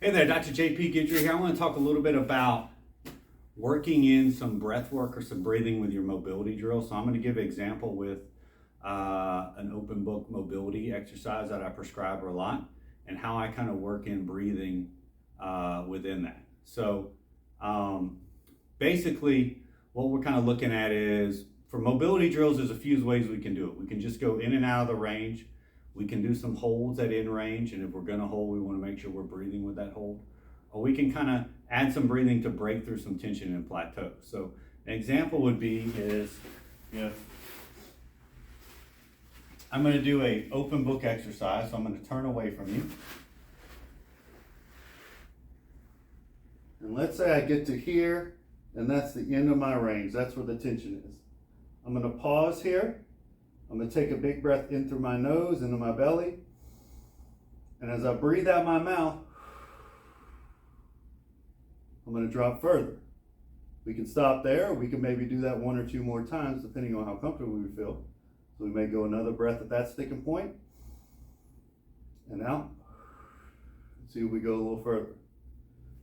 Hey there, Dr. JP Guidry here. I want to talk a little bit about working in some breath work or some breathing with your mobility drill. So I'm going to give an example with an open book mobility exercise that I prescribe a lot and how I kind of work in breathing within that. So basically what we're kind of looking at is for mobility drills, there's a few ways we can do it. We can just go in and out of the range. We can do some holds at in range, and if we're gonna hold, we wanna make sure we're breathing with that hold. Or we can kind of add some breathing to break through some tension and plateau. So an example would be is if I'm gonna do a open book exercise, so I'm gonna turn away from you. And let's say I get to here, and that's the end of my range. That's where the tension is. I'm gonna pause here. I'm gonna take a big breath in through my nose, into my belly. And as I breathe out my mouth, I'm gonna drop further. We can stop there, or we can maybe do that one or two more times, depending on how comfortable we feel. So we may go another breath at that sticking point, and out. See if we go a little further.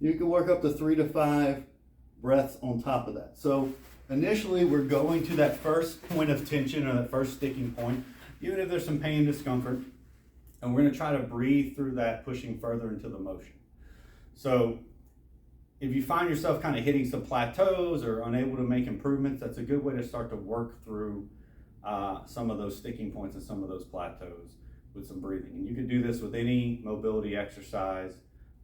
You can work up to 3 to 5 breaths on top of that. So initially, we're going to that first point of tension or that first sticking point, even if there's some pain and discomfort, and we're going to try to breathe through that, pushing further into the motion. So if you find yourself kind of hitting some plateaus or unable to make improvements, that's a good way to start to work through some of those sticking points and some of those plateaus with some breathing. And you can do this with any mobility exercise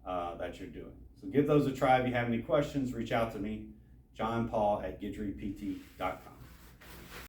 that you're doing. So give those a try. If you have any questions, reach out to me. John Paul at GuidryPT.com.